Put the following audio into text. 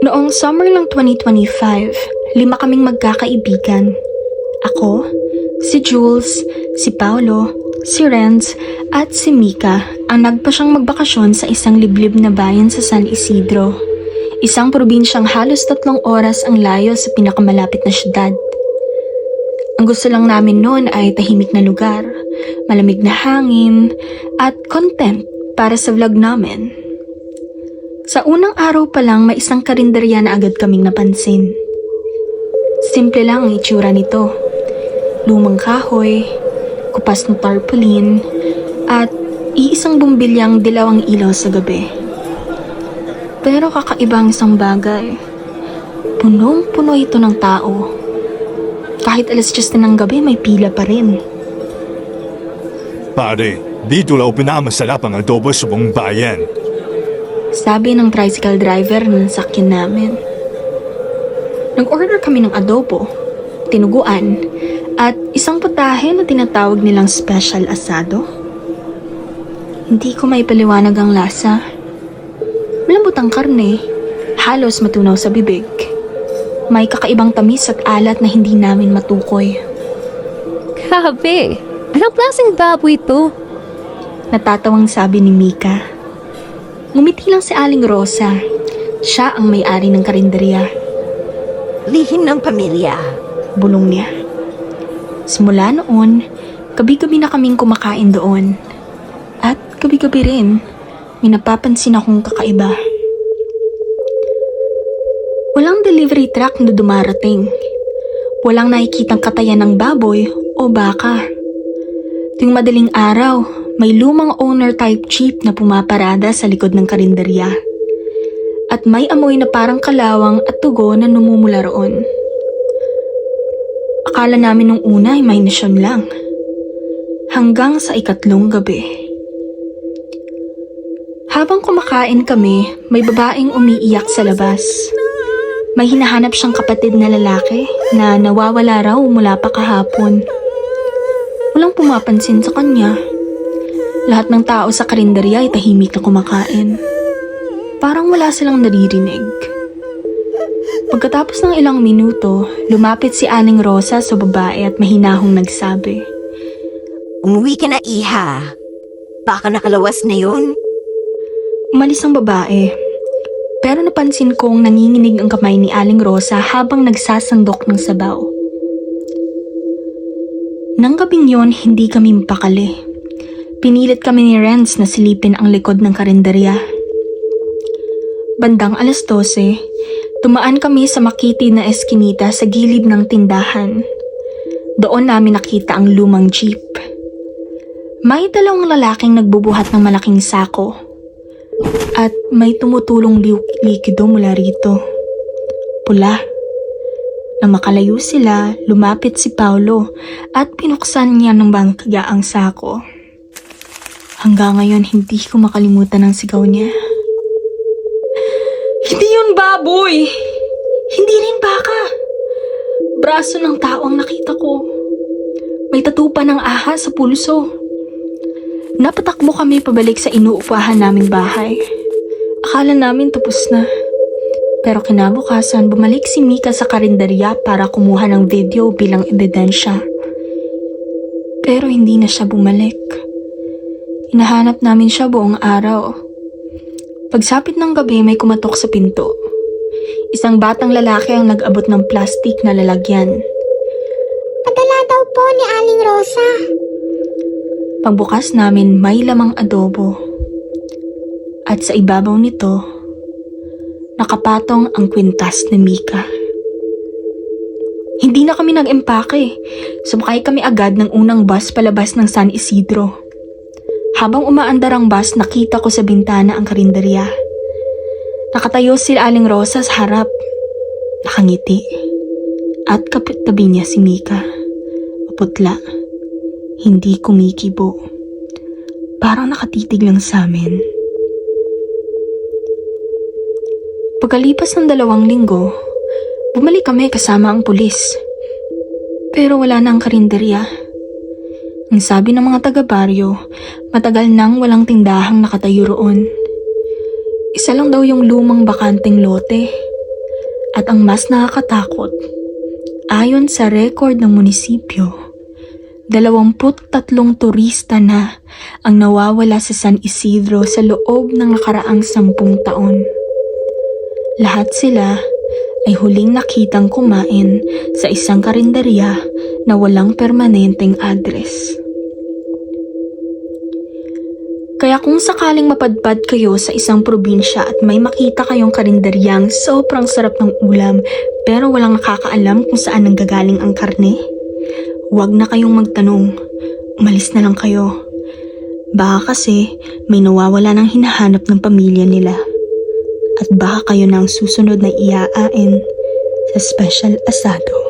Noong summer ng 2025, 5 kaming magkakaibigan. Ako, si Jules, si Paolo, si Renz, at si Mika ang nagpasyang magbakasyon sa isang liblib na bayan sa San Isidro. Isang probinsyang halos 3 oras ang layo sa pinakamalapit na syudad. Ang gusto lang namin noon ay tahimik na lugar, malamig na hangin, at content para sa vlog namin. Sa unang araw pa lang may isang karinderya na agad kaming napansin. Simple lang ang itsura nito. Lumang kahoy, kupas na tarpaulin, at iisang bumbilyang dilaw ang ilaw sa gabi. Pero kakaibang isang bagay. Punong-puno ito ng tao. Kahit 10:00 na ng gabi may pila pa rin. Pare, dito lang pinakamasarap ang adobo sa buong bayan. Sabi ng tricycle driver ng sakyan namin. Nag-order kami ng adobo, tinuguan, at isang putahe na tinatawag nilang special asado. Hindi ko maipaliwanag ang lasa. Malambot ang karne, halos matunaw sa bibig. May kakaibang tamis at alat na hindi namin matukoy. Grabe! Anong klaseng baboy ito? Natatawang sabi ni Mika. Ngumiti lang si Aling Rosa. Siya ang may-ari ng karinderya. Lihim ng pamilya. Bulong niya. Simula noon, gabi-gabi na kaming kumakain doon. At gabi-gabi rin, may napapansin akong kakaiba. Walang delivery truck na dumarating. Walang nakikitang katayan ng baboy o baka. Tuwing madaling araw, may lumang owner-type jeep na pumaparada sa likod ng karinderya. At may amoy na parang kalawang at tugo na numumula roon. Akala namin nung una ay may nasyon lang. Hanggang sa 3 gabi. Habang kumakain kami, may babaeng umiiyak sa labas. May hinahanap siyang kapatid na lalaki na nawawala raw mula pa kahapon. Walang pumapansin sa kanya. Lahat ng tao sa karinderya ay tahimik na kumakain. Parang wala silang naririnig. Pagkatapos ng ilang minuto, lumapit si Aling Rosa sa babae at mahinahong nagsabi. Umuwi ka na, iha. Baka nakalawas na yun. Umalis ang babae. Pero napansin kong nanginginig ang kamay ni Aling Rosa habang nagsasandok ng sabaw. Nang gabing yon, hindi kami mapakali. Pinilit kami ni Renz na silipin ang likod ng karinderya. Bandang 12:00, tumaan kami sa makitid na eskinita sa gilid ng tindahan. Doon namin nakita ang lumang jeep. May 2 lalaking nagbubuhat ng malaking sako. At may tumutulong likido mula rito. Pula. Nang makalayo sila, lumapit si Paolo at pinuksan niya ng bangkaya ang sako. Hanggang ngayon, hindi ko makalimutan ang sigaw niya. Hindi yun baboy! Hindi rin baka! Braso ng tao ang nakita ko. May tattoo pa ng ahas sa pulso. Napatakbo kami pabalik sa inuupahan naming bahay. Akala namin tapos na. Pero kinabukasan, bumalik si Mika sa karinderya para kumuha ng video bilang ebidensya. Pero hindi na siya bumalik. Hinahanap namin siya buong araw. Pagsapit ng gabi may kumatok sa pinto. Isang batang lalaki ang nag-abot ng plastik na lalagyan. Padala daw po ni Aling Rosa. Pagbukas namin may lamang adobo. At sa ibabaw nito, nakapatong ang kwintas ni Mika. Hindi na kami nag-empake. Sumakay kami agad ng unang bus palabas ng San Isidro. Habang umaandar ang bus, nakita ko sa bintana ang karinderya. Nakatayo si Aling Rosa sa harap. Nakangiti. At kapit-tabi niya si Mika. Maputla. Hindi kumikibo. Parang nakatitig lang sa amin. Pagkalipas ng 2 linggo, bumalik kami kasama ang pulis. Pero wala na ang karinderya. Ang sabi ng mga taga-baryo, matagal nang walang tindahang nakatayo roon. Isa lang daw yung lumang bakanteng lote. At ang mas nakakatakot, ayon sa record ng munisipyo, 23 turista na ang nawawala sa San Isidro sa loob ng nakaraang 10 taon. Lahat sila ay huling nakitang kumain sa isang karinderya na walang permanenteng address. Kaya kung sakaling mapadpad kayo sa isang probinsya at may makita kayong karinderyang sobrang sarap ng ulam pero walang nakakaalam kung saan nanggagaling ang karne, huwag na kayong magtanong, umalis na lang kayo. Baka kasi may nawawala ng hinahanap ng pamilya nila. At baka kayo na ang susunod na iaain sa special asado.